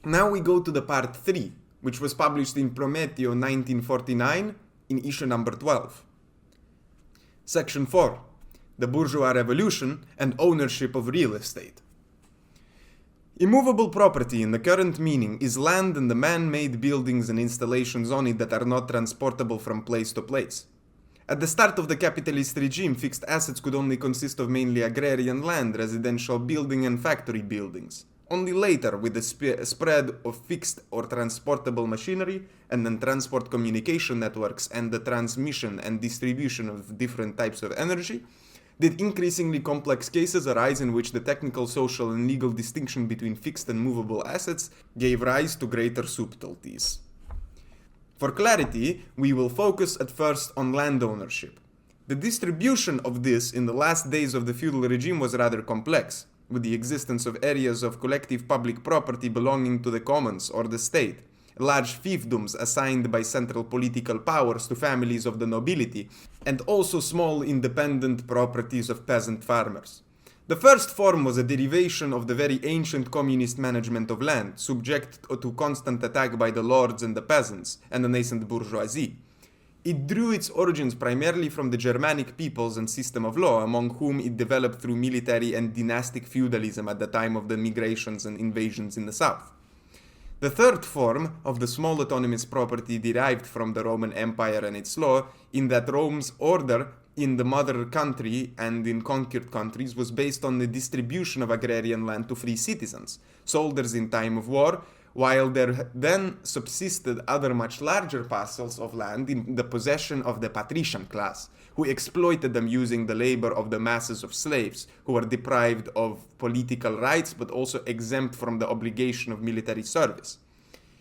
Now we go to the part 3, which was published in Prometeo 1949 in issue number 12. Section 4. The bourgeois revolution and ownership of real estate. Immovable property in the current meaning is land and the man-made buildings and installations on it that are not transportable from place to place. At the start of the capitalist regime, fixed assets could only consist of mainly agrarian land, residential building and factory buildings. Only later, with the spread of fixed or transportable machinery and then transport communication networks and the transmission and distribution of different types of energy, did increasingly complex cases arise in which the technical, social and legal distinction between fixed and movable assets gave rise to greater subtleties. For clarity, we will focus at first on land ownership. The distribution of this in the last days of the feudal regime was rather complex, with the existence of areas of collective public property belonging to the commons or the state, large fiefdoms assigned by central political powers to families of the nobility, and also small independent properties of peasant farmers. The first form was a derivation of the very ancient communist management of land, subject to constant attack by the lords and the peasants, and the nascent bourgeoisie. It drew its origins primarily from the Germanic peoples and system of law, among whom it developed through military and dynastic feudalism at the time of the migrations and invasions in the south. The third form of the small autonomous property derived from the Roman Empire and its law, in that Rome's order in the mother country and in conquered countries was based on the distribution of agrarian land to free citizens, soldiers in time of war, while there then subsisted other much larger parcels of land in the possession of the patrician class, who exploited them using the labor of the masses of slaves, who were deprived of political rights but also exempt from the obligation of military service.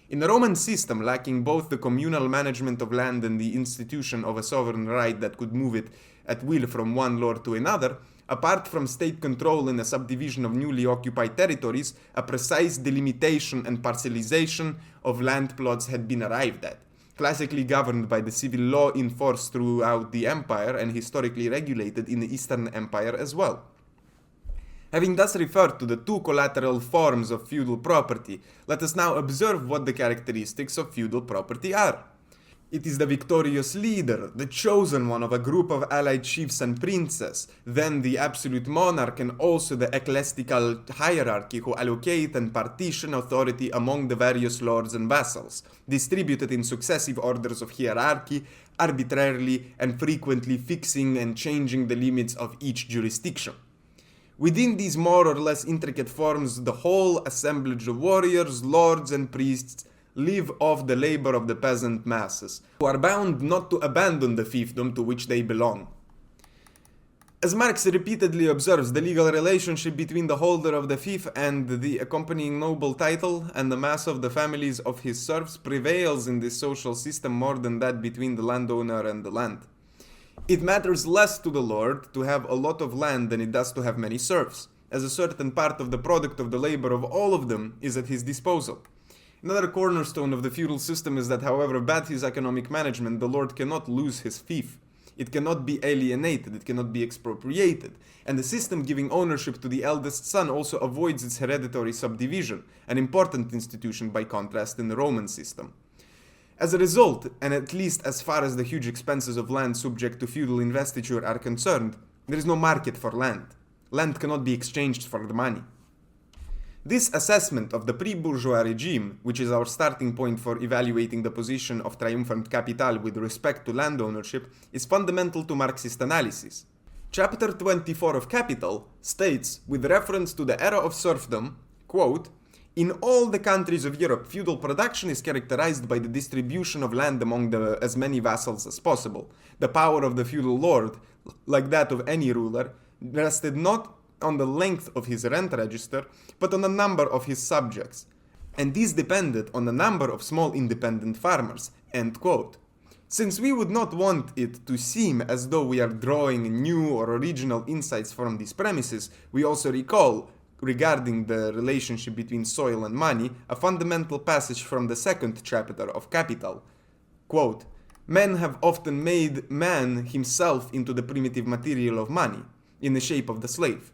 In the Roman system, lacking both the communal management of land and the institution of a sovereign right that could move it at will from one lord to another, apart from state control in the subdivision of newly occupied territories, a precise delimitation and parcelization of land plots had been arrived at, classically governed by the civil law in force throughout the empire and historically regulated in the Eastern Empire as well. Having thus referred to the two collateral forms of feudal property, let us now observe what the characteristics of feudal property are. It is the victorious leader, the chosen one of a group of allied chiefs and princes, then the absolute monarch and also the ecclesiastical hierarchy who allocate and partition authority among the various lords and vassals, distributed in successive orders of hierarchy, arbitrarily and frequently fixing and changing the limits of each jurisdiction. Within these more or less intricate forms, the whole assemblage of warriors, lords and priests live off the labor of the peasant masses, who are bound not to abandon the fiefdom to which they belong. As Marx repeatedly observes, the legal relationship between the holder of the fief and the accompanying noble title and the mass of the families of his serfs prevails in this social system more than that between the landowner and the land. It matters less to the lord to have a lot of land than it does to have many serfs, as a certain part of the product of the labor of all of them is at his disposal. Another cornerstone of the feudal system is that, however bad his economic management, the lord cannot lose his fief. It cannot be alienated, it cannot be expropriated, and the system giving ownership to the eldest son also avoids its hereditary subdivision, an important institution by contrast in the Roman system. As a result, and at least as far as the huge expenses of land subject to feudal investiture are concerned, there is no market for land. Land cannot be exchanged for the money. This assessment of the pre-bourgeois regime, which is our starting point for evaluating the position of triumphant capital with respect to land ownership, is fundamental to Marxist analysis. Chapter 24 of Capital states, with reference to the era of serfdom, quote, "In all the countries of Europe, feudal production is characterized by the distribution of land among as many vassals as possible. The power of the feudal lord, like that of any ruler, rested not on the length of his rent register, but on the number of his subjects, and these depended on the number of small independent farmers." End quote. Since we would not want it to seem as though we are drawing new or original insights from these premises, we also recall, regarding the relationship between soil and money, a fundamental passage from the second chapter of Capital. Quote, "Men have often made man himself into the primitive material of money, in the shape of the slave.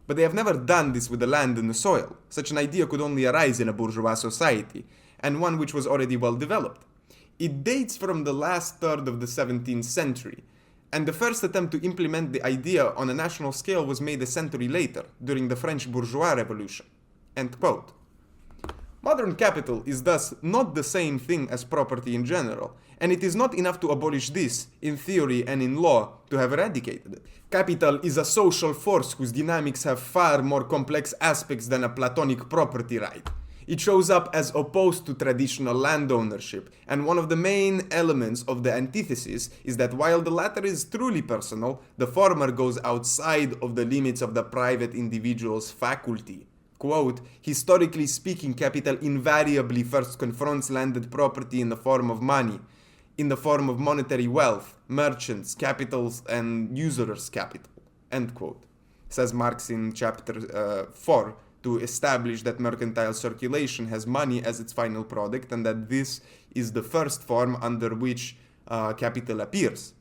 But they have never done this with the land and the soil. Such an idea could only arise in a bourgeois society, and one which was already well developed. It dates from the last third of the 17th century, and the first attempt to implement the idea on a national scale was made a century later, during the French bourgeois revolution. End quote. Modern capital is thus not the same thing as property in general, and it is not enough to abolish this, in theory and in law, to have eradicated it. Capital is a social force whose dynamics have far more complex aspects than a platonic property right. It shows up as opposed to traditional land ownership, and one of the main elements of the antithesis is that while the latter is truly personal, the former goes outside of the limits of the private individual's faculty. Quote, historically speaking, capital invariably first confronts landed property in the form of money, in the form of monetary wealth, merchants, capitals, and usurers' capital. End quote. Says Marx in chapter 4, to establish that mercantile circulation has money as its final product and that this is the first form under which capital appears,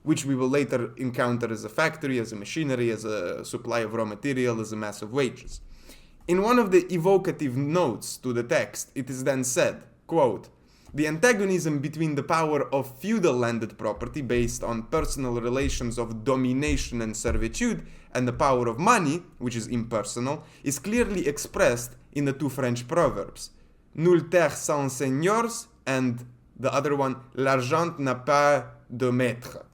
which we will later encounter as a factory, as a machinery, as a supply of raw material, as a mass of wages. In one of the evocative notes to the text, it is then said, quote, the antagonism between the power of feudal landed property based on personal relations of domination and servitude and the power of money, which is impersonal, is clearly expressed in the two French proverbs, Nulle terre sans seigneurs, and the other one, l'argent n'a pas de maître.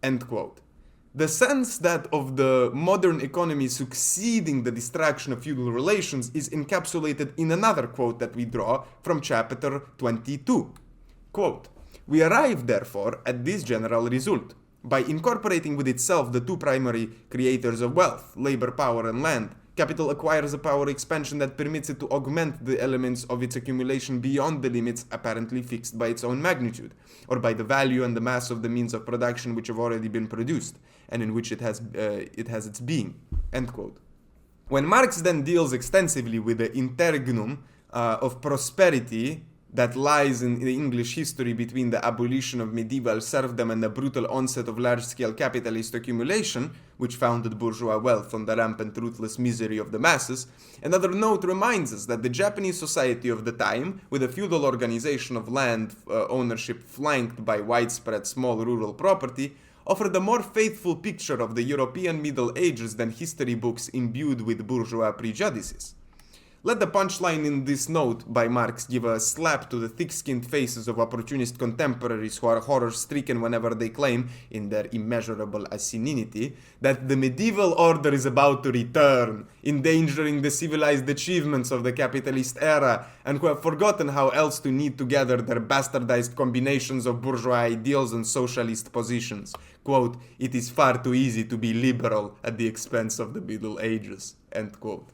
End quote. The sense that of the modern economy succeeding the destruction of feudal relations is encapsulated in another quote that we draw from chapter 22. Quote, we arrive therefore at this general result. By incorporating with itself the two primary creators of wealth, labor power and land, capital acquires a power expansion that permits it to augment the elements of its accumulation beyond the limits apparently fixed by its own magnitude, or by the value and the mass of the means of production which have already been produced, and in which it has its being. End quote. When Marx then deals extensively with the interregnum of prosperity that lies in the English history between the abolition of medieval serfdom and the brutal onset of large-scale capitalist accumulation, which founded bourgeois wealth on the rampant ruthless misery of the masses, another note reminds us that the Japanese society of the time, with a feudal organization of land ownership flanked by widespread small rural property, offered a more faithful picture of the European Middle Ages than history books imbued with bourgeois prejudices. Let the punchline in this note by Marx give a slap to the thick-skinned faces of opportunist contemporaries who are horror-stricken whenever they claim, in their immeasurable asininity, that the medieval order is about to return, endangering the civilized achievements of the capitalist era, and who have forgotten how else to knit together their bastardized combinations of bourgeois ideals and socialist positions. Quote, it is far too easy to be liberal at the expense of the Middle Ages. End quote.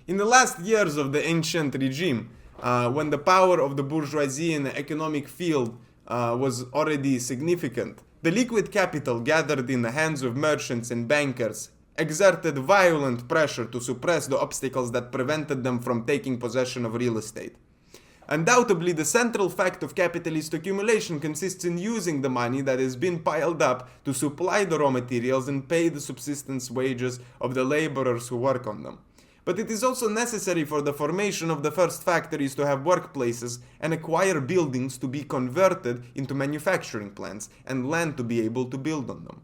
In the last years of the ancient regime, when the power of the bourgeoisie in the economic field was already significant, the liquid capital gathered in the hands of merchants and bankers exerted violent pressure to suppress the obstacles that prevented them from taking possession of real estate. Undoubtedly, the central fact of capitalist accumulation consists in using the money that has been piled up to supply the raw materials and pay the subsistence wages of the laborers who work on them. But it is also necessary for the formation of the first factories to have workplaces and acquire buildings to be converted into manufacturing plants and land to be able to build on them.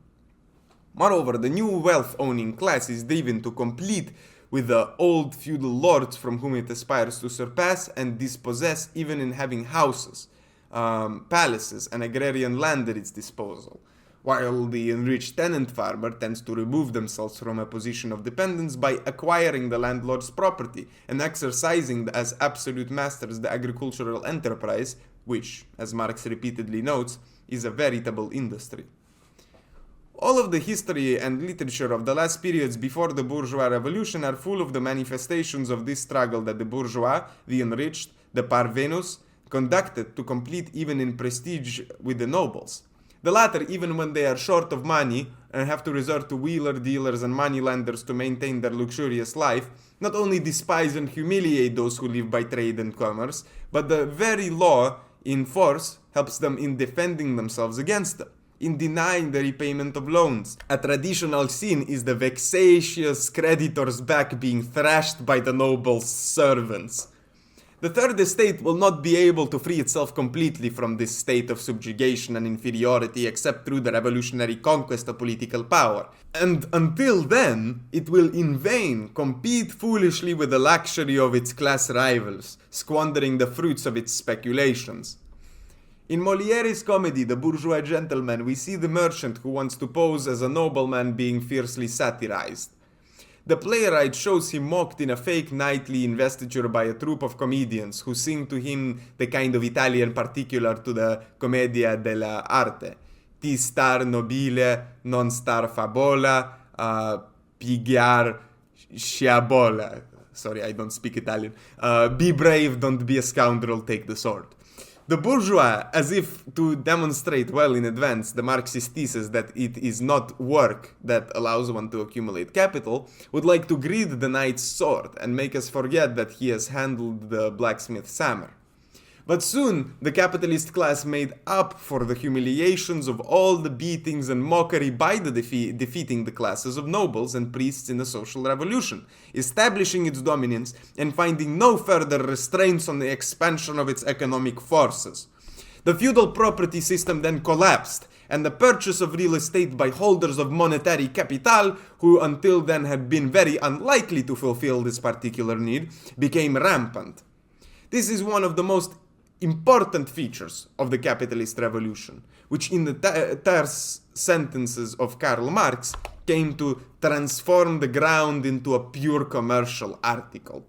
Moreover, the new wealth-owning class is driven to compete with the old feudal lords from whom it aspires to surpass and dispossess even in having houses, palaces, and agrarian land at its disposal, while the enriched tenant farmer tends to remove themselves from a position of dependence by acquiring the landlord's property and exercising as absolute masters the agricultural enterprise, which, as Marx repeatedly notes, is a veritable industry. All of the history and literature of the last periods before the bourgeois revolution are full of the manifestations of this struggle that the bourgeois, the enriched, the parvenus, conducted to compete even in prestige with the nobles. The latter, even when they are short of money and have to resort to wheeler dealers and moneylenders to maintain their luxurious life, not only despise and humiliate those who live by trade and commerce, but the very law in force helps them in defending themselves against them. in denying the repayment of loans. A traditional sin is the vexatious creditor's back being thrashed by the noble's servants. The third estate will not be able to free itself completely from this state of subjugation and inferiority except through the revolutionary conquest of political power. And until then, it will in vain compete foolishly with the luxury of its class rivals, squandering the fruits of its speculations. In Molière's comedy, The Bourgeois Gentleman, we see the merchant who wants to pose as a nobleman being fiercely satirized. The playwright shows him mocked in a fake knightly investiture by a troupe of comedians who sing to him the kind of Italian particular to the commedia dell'arte. Ti star nobile, non star fabola, pigliar sciabola. Sorry, I don't speak Italian. Be brave, don't be a scoundrel, take the sword. The bourgeois, as if to demonstrate well in advance the Marxist thesis that it is not work that allows one to accumulate capital, would like to greet the knight's sword and make us forget that he has handled the blacksmith's hammer. But soon, the capitalist class made up for the humiliations of all the beatings and mockery by the defeating the classes of nobles and priests in the social revolution, establishing its dominance and finding no further restraints on the expansion of its economic forces. The feudal property system then collapsed, and the purchase of real estate by holders of monetary capital, who until then had been very unlikely to fulfill this particular need, became rampant. This is one of the most important features of the capitalist revolution, which in the terse sentences of Karl Marx came to transform the ground into a pure commercial article.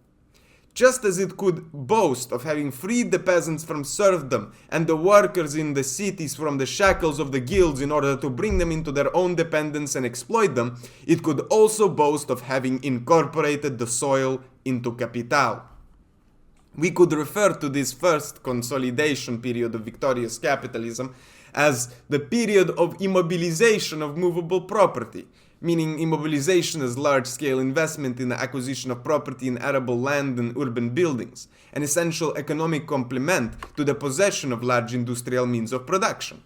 Just as it could boast of having freed the peasants from serfdom and the workers in the cities from the shackles of the guilds in order to bring them into their own dependence and exploit them, it could also boast of having incorporated the soil into capital. We could refer to this first consolidation period of victorious capitalism as the period of immobilization of movable property, meaning immobilization as large-scale investment in the acquisition of property in arable land and urban buildings, an essential economic complement to the possession of large industrial means of production.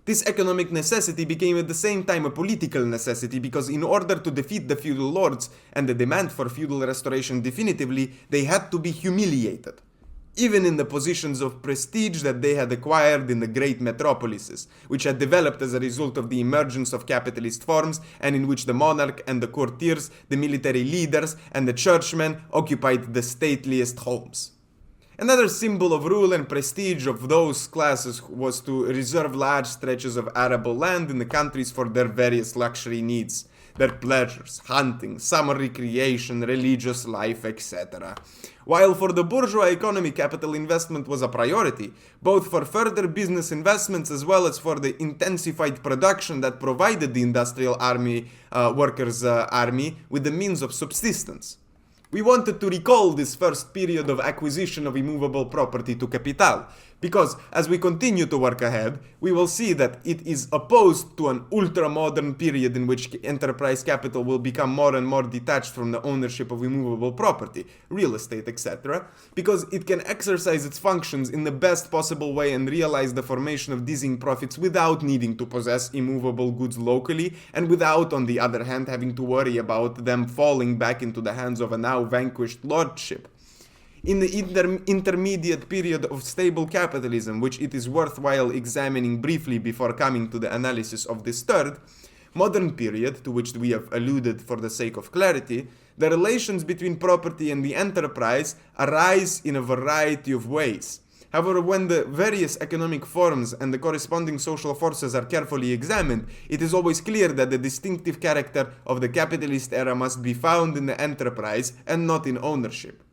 This economic necessity became at the same time a political necessity because in order to defeat the feudal lords and the demand for feudal restoration definitively, they had to be humiliated, even in the positions of prestige that they had acquired in the great metropolises, which had developed as a result of the emergence of capitalist forms and in which the monarch and the courtiers, the military leaders, and the churchmen occupied the stateliest homes. Another symbol of rule and prestige of those classes was to reserve large stretches of arable land in the countries for their various luxury needs, their pleasures, hunting, summer recreation, religious life, etc. While for the bourgeois economy capital investment was a priority, both for further business investments as well as for the intensified production that provided the industrial workers' army with the means of subsistence. We wanted to recall this first period of acquisition of immovable property to capital, because as we continue to work ahead, we will see that it is opposed to an ultra-modern period in which enterprise capital will become more and more detached from the ownership of immovable property, real estate, etc., because it can exercise its functions in the best possible way and realize the formation of dizzying profits without needing to possess immovable goods locally, and without, on the other hand, having to worry about them falling back into the hands of a now vanquished lordship. In the intermediate period of stable capitalism, which it is worthwhile examining briefly before coming to the analysis of this third, modern period, to which we have alluded for the sake of clarity, the relations between property and the enterprise arise in a variety of ways. However, when the various economic forms and the corresponding social forces are carefully examined, it is always clear that the distinctive character of the capitalist era must be found in the enterprise and not in ownership.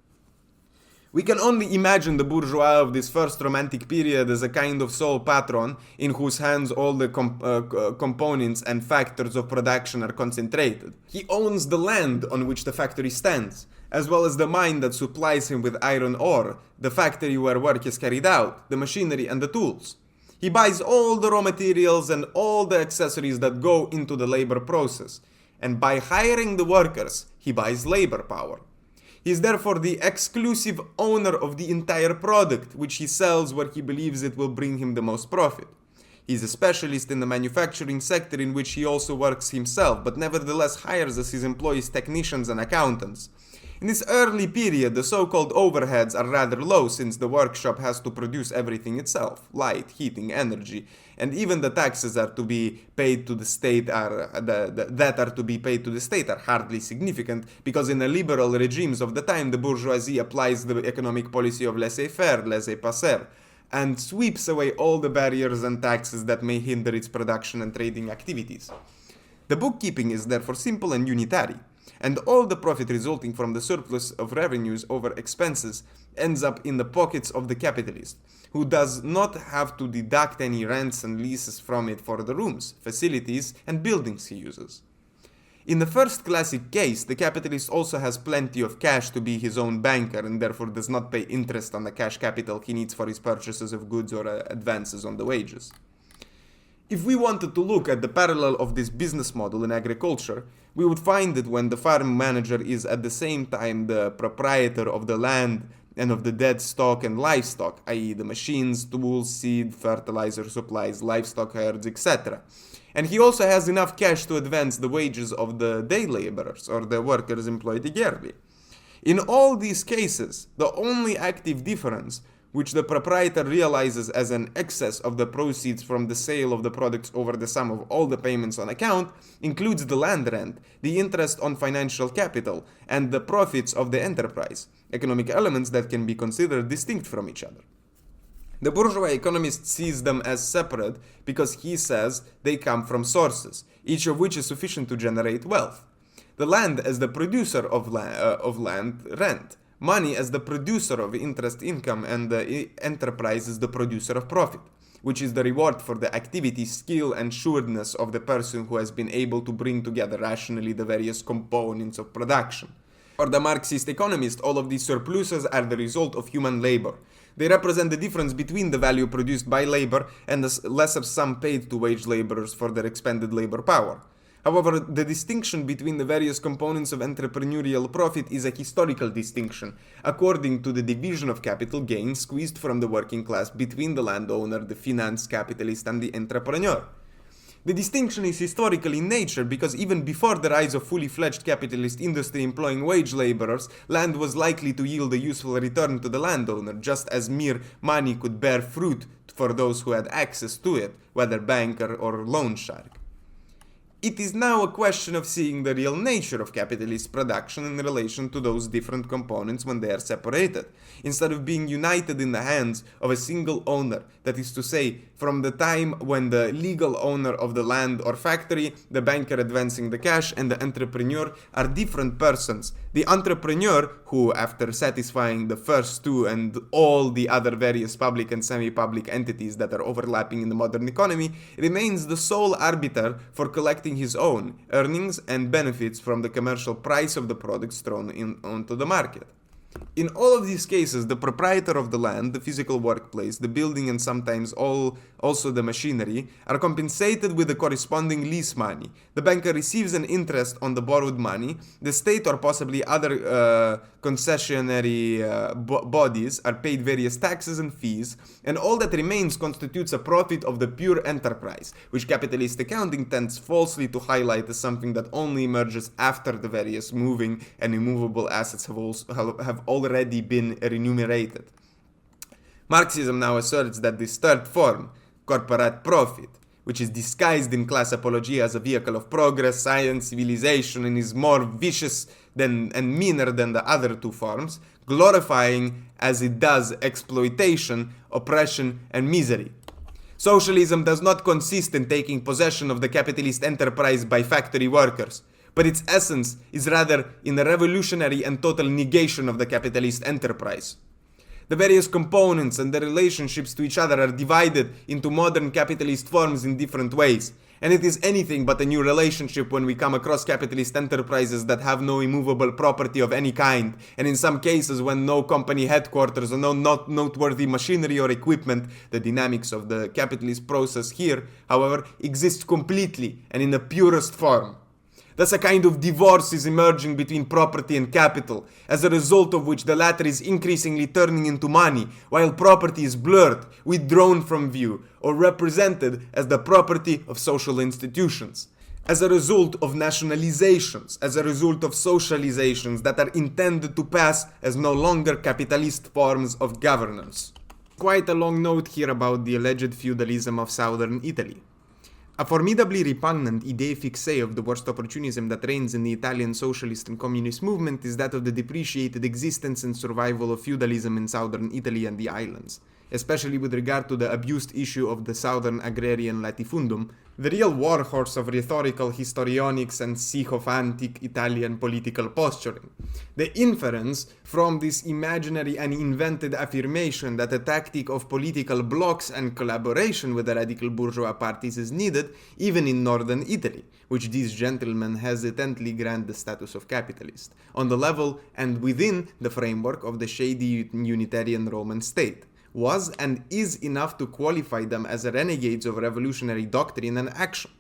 We can only imagine the bourgeois of this first romantic period as a kind of sole patron in whose hands all the components and factors of production are concentrated. He owns the land on which the factory stands, as well as the mine that supplies him with iron ore, the factory where work is carried out, the machinery and the tools. He buys all the raw materials and all the accessories that go into the labor process, and by hiring the workers, he buys labor power. He is therefore the exclusive owner of the entire product, which he sells where he believes it will bring him the most profit. He's a specialist in the manufacturing sector in which he also works himself, but nevertheless hires as his employees technicians and accountants. In this early period, the so-called overheads are rather low since the workshop has to produce everything itself: light, heating, energy, and even the taxes are to be paid to the state are hardly significant, because in the liberal regimes of the time the bourgeoisie applies the economic policy of laissez-faire, laissez-passer, and sweeps away all the barriers and taxes that may hinder its production and trading activities. The bookkeeping is therefore simple and unitary, and all the profit resulting from the surplus of revenues over expenses ends up in the pockets of the capitalist, who does not have to deduct any rents and leases from it for the rooms, facilities, and buildings he uses. In the first classic case, the capitalist also has plenty of cash to be his own banker and therefore does not pay interest on the cash capital he needs for his purchases of goods or advances on the wages. If we wanted to look at the parallel of this business model in agriculture, we would find that when the farm manager is at the same time the proprietor of the land and of the dead stock and livestock, i.e. the machines, tools, seed, fertilizer, supplies, livestock herds, etc. And he also has enough cash to advance the wages of the day laborers or the workers employed yearly. In all these cases, the only active difference which the proprietor realizes as an excess of the proceeds from the sale of the products over the sum of all the payments on account, includes the land rent, the interest on financial capital, and the profits of the enterprise, economic elements that can be considered distinct from each other. The bourgeois economist sees them as separate because he says they come from sources, each of which is sufficient to generate wealth. The land as the producer of land rent, money as the producer of interest income, and the enterprise as the producer of profit, which is the reward for the activity, skill, and shrewdness of the person who has been able to bring together rationally the various components of production. For the Marxist economist, all of these surpluses are the result of human labor. They represent the difference between the value produced by labor and the lesser sum paid to wage laborers for their expended labor power. However, the distinction between the various components of entrepreneurial profit is a historical distinction, according to the division of capital gain squeezed from the working class between the landowner, the finance capitalist, and the entrepreneur. The distinction is historical in nature because even before the rise of fully fledged capitalist industry employing wage laborers, land was likely to yield a useful return to the landowner, just as mere money could bear fruit for those who had access to it, whether banker or loan shark. It is now a question of seeing the real nature of capitalist production in relation to those different components when they are separated, instead of being united in the hands of a single owner, that is to say, from the time when the legal owner of the land or factory, the banker advancing the cash, and the entrepreneur are different persons. The entrepreneur, who, after satisfying the first two and all the other various public and semi-public entities that are overlapping in the modern economy, remains the sole arbiter for collecting his own earnings and benefits from the commercial price of the products thrown onto the market. In all of these cases, the proprietor of the land, the physical workplace, the building, and sometimes also the machinery are compensated with the corresponding lease money. The banker receives an interest on the borrowed money. The state or possibly other concessionary bodies are paid various taxes and fees, and all that remains constitutes a profit of the pure enterprise, which capitalist accounting tends falsely to highlight as something that only emerges after the various moving and immovable assets have already been remunerated. Marxism now asserts that this third form, corporate profit, which is disguised in class apologia as a vehicle of progress, science, civilization, and is more vicious and meaner than the other two forms, glorifying as it does exploitation, oppression, and misery. Socialism does not consist in taking possession of the capitalist enterprise by factory workers, but its essence is rather in the revolutionary and total negation of the capitalist enterprise. The various components and their relationships to each other are divided into modern capitalist forms in different ways, and it is anything but a new relationship when we come across capitalist enterprises that have no immovable property of any kind, and in some cases when no company headquarters or no noteworthy machinery or equipment. The dynamics of the capitalist process here, however, exists completely and in the purest form. Thus a kind of divorce is emerging between property and capital, as a result of which the latter is increasingly turning into money, while property is blurred, withdrawn from view, or represented as the property of social institutions. As a result of nationalizations, as a result of socializations that are intended to pass as no longer capitalist forms of governance. Quite a long note here about the alleged feudalism of southern Italy. A formidably repugnant idée fixe of the worst opportunism that reigns in the Italian socialist and communist movement is that of the depreciated existence and survival of feudalism in southern Italy and the islands, especially with regard to the abused issue of the southern agrarian latifundum, the real warhorse of rhetorical histrionics and sycophantic Italian political posturing. The inference from this imaginary and invented affirmation that a tactic of political blocks and collaboration with the radical bourgeois parties is needed, even in northern Italy, which these gentlemen hesitantly grant the status of capitalist, on the level and within the framework of the shady unitarian Roman state, was and is enough to qualify them as renegades of revolutionary doctrine and action.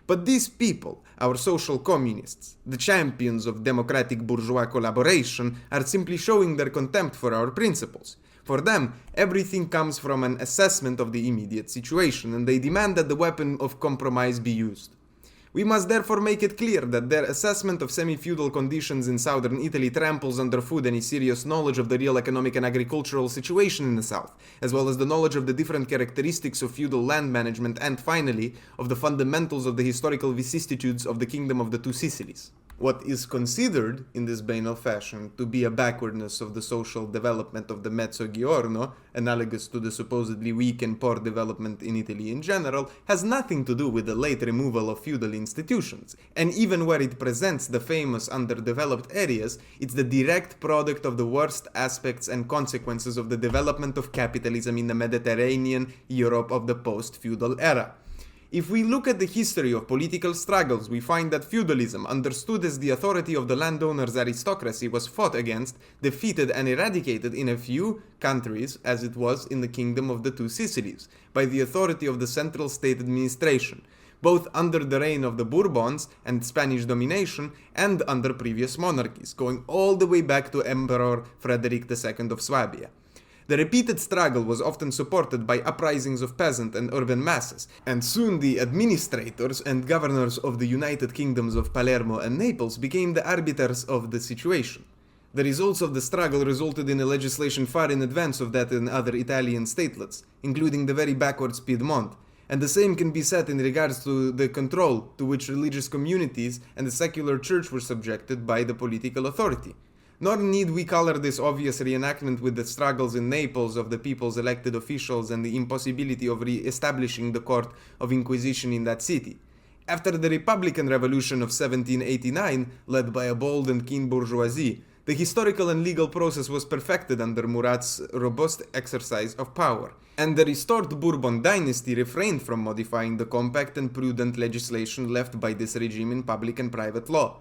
But these people, our social communists, the champions of democratic bourgeois collaboration, are simply showing their contempt for our principles. For them, everything comes from an assessment of the immediate situation, and they demand that the weapon of compromise be used. We must therefore make it clear that their assessment of semi-feudal conditions in southern Italy tramples underfoot any serious knowledge of the real economic and agricultural situation in the south, as well as the knowledge of the different characteristics of feudal land management and, finally, of the fundamentals of the historical vicissitudes of the Kingdom of the Two Sicilies. What is considered, in this banal fashion, to be a backwardness of the social development of the Mezzogiorno, analogous to the supposedly weak and poor development in Italy in general, has nothing to do with the late removal of feudal institutions, and even where it presents the famous underdeveloped areas, it's the direct product of the worst aspects and consequences of the development of capitalism in the Mediterranean Europe of the post-feudal era. If we look at the history of political struggles, we find that feudalism, understood as the authority of the landowner's aristocracy, was fought against, defeated and eradicated in a few countries, as it was in the Kingdom of the Two Sicilies, by the authority of the central state administration, both under the reign of the Bourbons and Spanish domination, and under previous monarchies, going all the way back to Emperor Frederick II of Swabia. The repeated struggle was often supported by uprisings of peasant and urban masses, and soon the administrators and governors of the United Kingdoms of Palermo and Naples became the arbiters of the situation. The results of the struggle resulted in a legislation far in advance of that in other Italian statelets, including the very backwards Piedmont, and the same can be said in regards to the control to which religious communities and the secular church were subjected by the political authority. Nor need we color this obvious reenactment with the struggles in Naples of the people's elected officials and the impossibility of re-establishing the court of inquisition in that city. After the Republican Revolution of 1789, led by a bold and keen bourgeoisie, the historical and legal process was perfected under Murat's robust exercise of power, and the restored Bourbon dynasty refrained from modifying the compact and prudent legislation left by this regime in public and private law.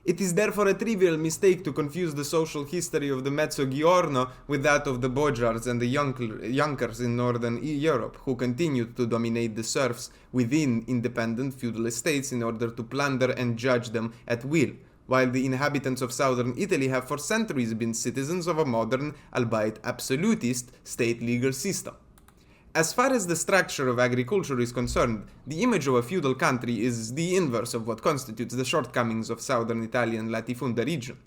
It is therefore a trivial mistake to confuse the social history of the Mezzogiorno with that of the Bojards and the Junkers in northern Europe, who continued to dominate the serfs within independent feudal estates in order to plunder and judge them at will, while the inhabitants of southern Italy have for centuries been citizens of a modern, albeit absolutist, state legal system. As far as the structure of agriculture is concerned, the image of a feudal country is the inverse of what constitutes the shortcomings of southern Italian latifunda region.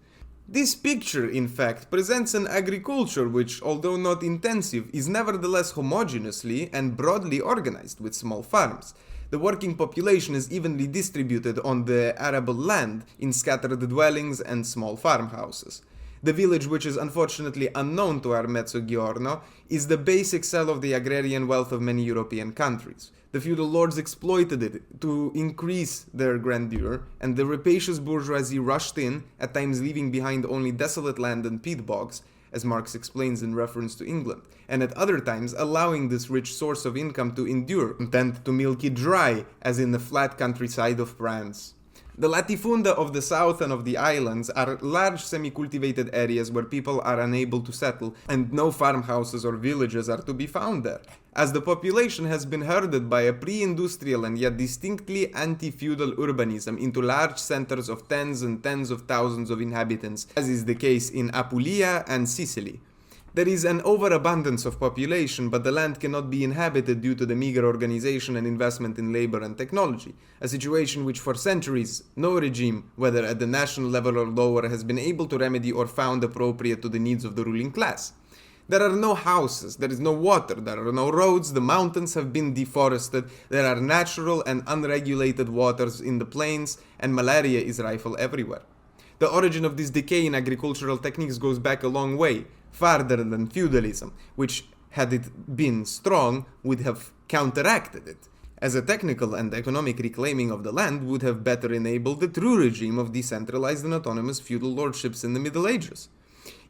This picture, in fact, presents an agriculture which, although not intensive, is nevertheless homogeneously and broadly organized with small farms. The working population is evenly distributed on the arable land in scattered dwellings and small farmhouses. The village, which is unfortunately unknown to our Mezzogiorno, is the basic cell of the agrarian wealth of many European countries. The feudal lords exploited it to increase their grandeur, and the rapacious bourgeoisie rushed in, at times leaving behind only desolate land and peat bogs, as Marx explains in reference to England, and at other times allowing this rich source of income to endure, content to milk it dry, as in the flat countryside of France. The latifunda of the south and of the islands are large semi-cultivated areas where people are unable to settle, and no farmhouses or villages are to be found there, as the population has been herded by a pre-industrial and yet distinctly anti-feudal urbanism into large centers of tens and tens of thousands of inhabitants, as is the case in Apulia and Sicily. There is an overabundance of population, but the land cannot be inhabited due to the meager organization and investment in labor and technology, a situation which for centuries no regime, whether at the national level or lower, has been able to remedy or found appropriate to the needs of the ruling class. There are no houses, there is no water, there are no roads, the mountains have been deforested, there are natural and unregulated waters in the plains, and malaria is rife everywhere. The origin of this decay in agricultural techniques goes back a long way, farther than feudalism, which, had it been strong, would have counteracted it, as a technical and economic reclaiming of the land would have better enabled the true regime of decentralized and autonomous feudal lordships in the Middle Ages.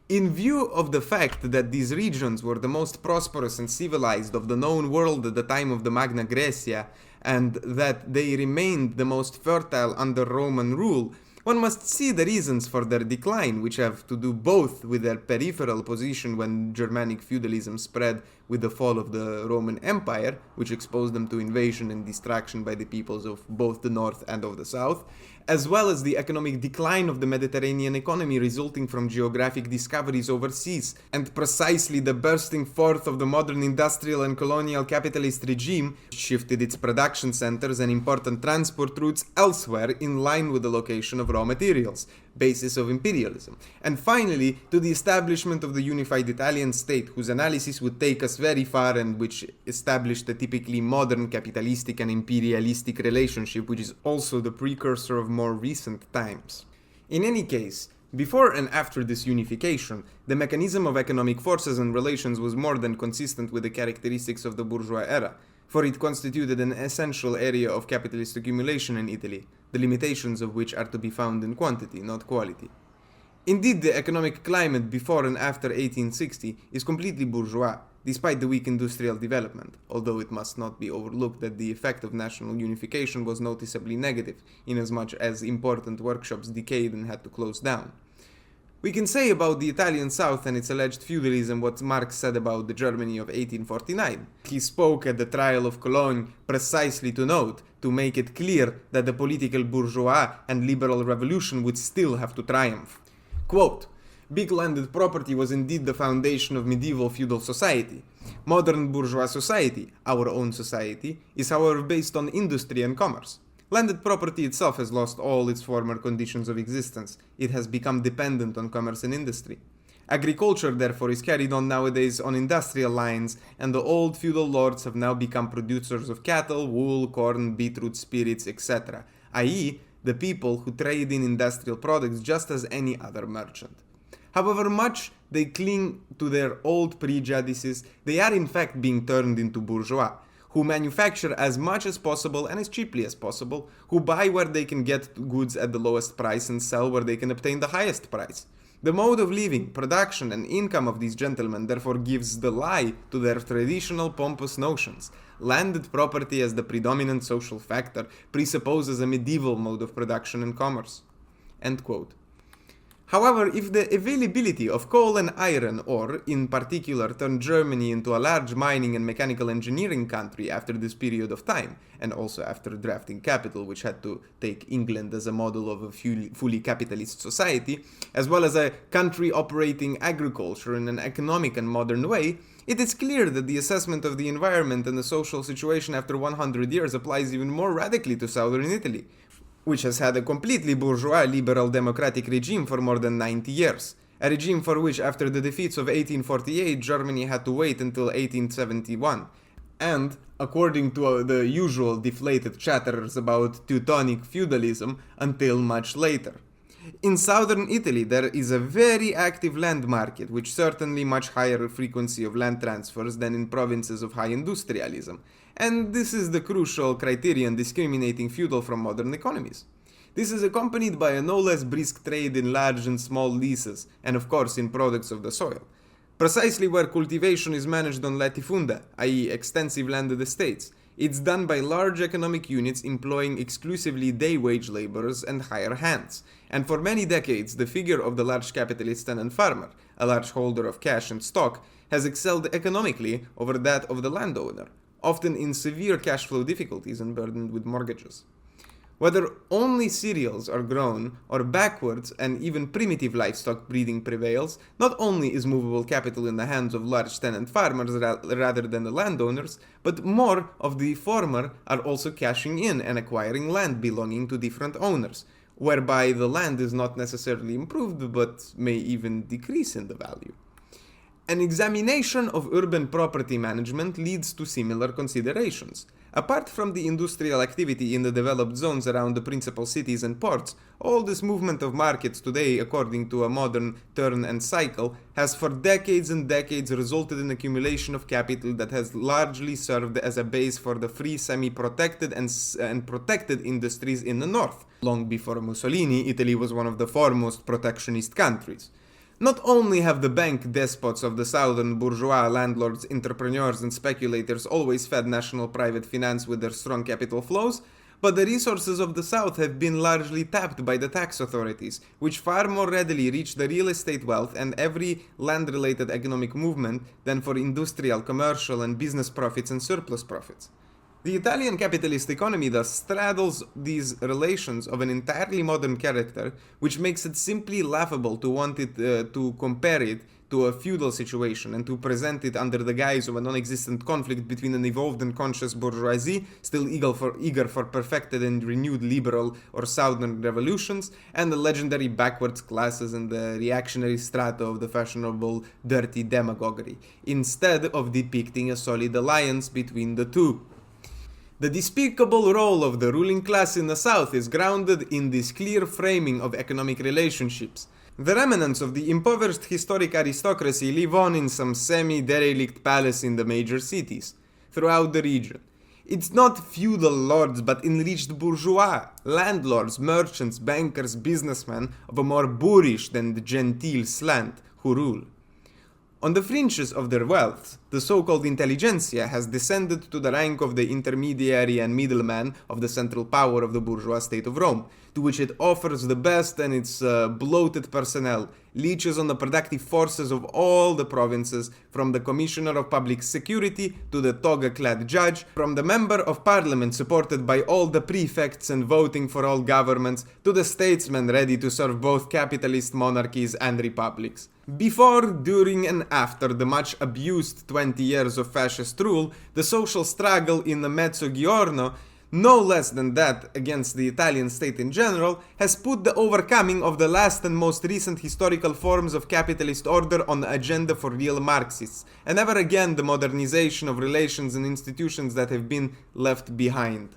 In view of the fact that these regions were the most prosperous and civilized of the known world at the time of the Magna Graecia, and that they remained the most fertile under Roman rule, one must see the reasons for their decline, which have to do both with their peripheral position when Germanic feudalism spread with the fall of the Roman Empire, which exposed them to invasion and destruction by the peoples of both the north and of the south, as well as the economic decline of the Mediterranean economy resulting from geographic discoveries overseas, and precisely the bursting forth of the modern industrial and colonial capitalist regime, which shifted its production centers and important transport routes elsewhere in line with the location of raw materials, basis of imperialism, and finally to the establishment of the unified Italian state, whose analysis would take us very far and which established a typically modern capitalistic and imperialistic relationship, which is also the precursor of more recent times. In any case, before and after this unification, the mechanism of economic forces and relations was more than consistent with the characteristics of the bourgeois era, for it constituted an essential area of capitalist accumulation in Italy, the limitations of which are to be found in quantity, not quality. Indeed, the economic climate before and after 1860 is completely bourgeois, despite the weak industrial development, although it must not be overlooked that the effect of national unification was noticeably negative, inasmuch as important workshops decayed and had to close down. We can say about the Italian South and its alleged feudalism what Marx said about the Germany of 1849. He spoke at the trial of Cologne precisely to make it clear that the political bourgeois and liberal revolution would still have to triumph. Quote, "Big landed property was indeed the foundation of medieval feudal society. Modern bourgeois society, our own society, is however based on industry and commerce. Landed property itself has lost all its former conditions of existence. It has become dependent on commerce and industry. Agriculture, therefore, is carried on nowadays on industrial lines, and the old feudal lords have now become producers of cattle, wool, corn, beetroot, spirits, etc., i.e., the people who trade in industrial products just as any other merchant. However much they cling to their old prejudices, they are in fact being turned into bourgeois, who manufacture as much as possible and as cheaply as possible, who buy where they can get goods at the lowest price and sell where they can obtain the highest price. The mode of living, production, and income of these gentlemen therefore gives the lie to their traditional pompous notions. Landed property as the predominant social factor presupposes a medieval mode of production and commerce." End quote. However, if the availability of coal and iron ore, in particular, turned Germany into a large mining and mechanical engineering country after this period of time, and also after drafting capital, which had to take England as a model of a fully capitalist society, as well as a country operating agriculture in an economic and modern way, it is clear that the assessment of the environment and the social situation after 100 years applies even more radically to southern Italy, which has had a completely bourgeois liberal democratic regime for more than 90 years. A regime for which, after the defeats of 1848, Germany had to wait until 1871. And, according to the usual deflated chatters about Teutonic feudalism, until much later. In southern Italy, there is a very active land market, with certainly much higher frequency of land transfers than in provinces of high industrialism, and this is the crucial criterion discriminating feudal from modern economies. This is accompanied by a no less brisk trade in large and small leases, and of course in products of the soil. Precisely where cultivation is managed on latifunda, i.e. extensive landed estates, It's done by large economic units employing exclusively day-wage laborers and hired hands. And for many decades, the figure of the large capitalist tenant farmer, a large holder of cash and stock, has excelled economically over that of the landowner, often in severe cash flow difficulties and burdened with mortgages. Whether only cereals are grown or backwards and even primitive livestock breeding prevails, not only is movable capital in the hands of large tenant farmers rather than the landowners, but more of the former are also cashing in and acquiring land belonging to different owners, whereby the land is not necessarily improved but may even decrease in the value. An examination of urban property management leads to similar considerations. Apart from the industrial activity in the developed zones around the principal cities and ports, all this movement of markets today, according to a modern turn and cycle, has for decades and decades resulted in accumulation of capital that has largely served as a base for the free, semi-protected and protected industries in the north. Long before Mussolini, Italy was one of the foremost protectionist countries. Not only have the bank despots of the southern bourgeois, landlords, entrepreneurs and speculators always fed national private finance with their strong capital flows, but the resources of the south have been largely tapped by the tax authorities, which far more readily reach the real estate wealth and every land-related economic movement than for industrial, commercial and business profits and surplus profits. The Italian capitalist economy thus straddles these relations of an entirely modern character, which makes it simply laughable to want it to compare it to a feudal situation and to present it under the guise of a non-existent conflict between an evolved and conscious bourgeoisie, still eager for perfected and renewed liberal or southern revolutions, and the legendary backwards classes and the reactionary strata of the fashionable dirty demagoguery, instead of depicting a solid alliance between the two. The despicable role of the ruling class in the South is grounded in this clear framing of economic relationships. The remnants of the impoverished historic aristocracy live on in some semi-derelict palace in the major cities, throughout the region. It's not feudal lords but enriched bourgeois, landlords, merchants, bankers, businessmen of a more boorish than the genteel slant who rule. On the fringes of their wealth, the so-called intelligentsia has descended to the rank of the intermediary and middleman of the central power of the bourgeois state of Rome, to which it offers the best and its bloated personnel, leeches on the productive forces of all the provinces, from the commissioner of public security to the toga-clad judge, from the member of parliament supported by all the prefects and voting for all governments, to the statesman ready to serve both capitalist monarchies and republics. Before, during and after the much abused 20 years of fascist rule, the social struggle in the Mezzogiorno, no less than that against the Italian state in general, has put the overcoming of the last and most recent historical forms of capitalist order on the agenda for real Marxists, and never again the modernization of relations and institutions that have been left behind.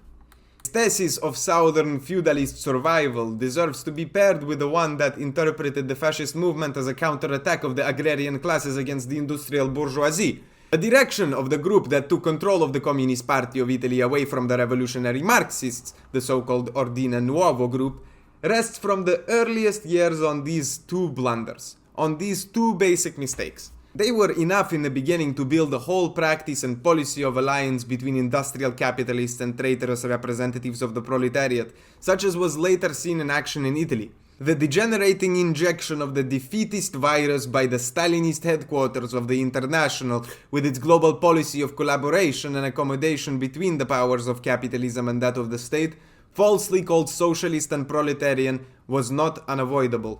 This thesis of southern feudalist survival deserves to be paired with the one that interpreted the fascist movement as a counterattack of the agrarian classes against the industrial bourgeoisie. The direction of the group that took control of the Communist Party of Italy away from the revolutionary Marxists, the so-called Ordine Nuovo group, rests from the earliest years on these two blunders, on these two basic mistakes. They were enough in the beginning to build a whole practice and policy of alliance between industrial capitalists and traitorous representatives of the proletariat, such as was later seen in action in Italy. The degenerating injection of the defeatist virus by the Stalinist headquarters of the International, with its global policy of collaboration and accommodation between the powers of capitalism and that of the state, falsely called socialist and proletarian, was not unavoidable.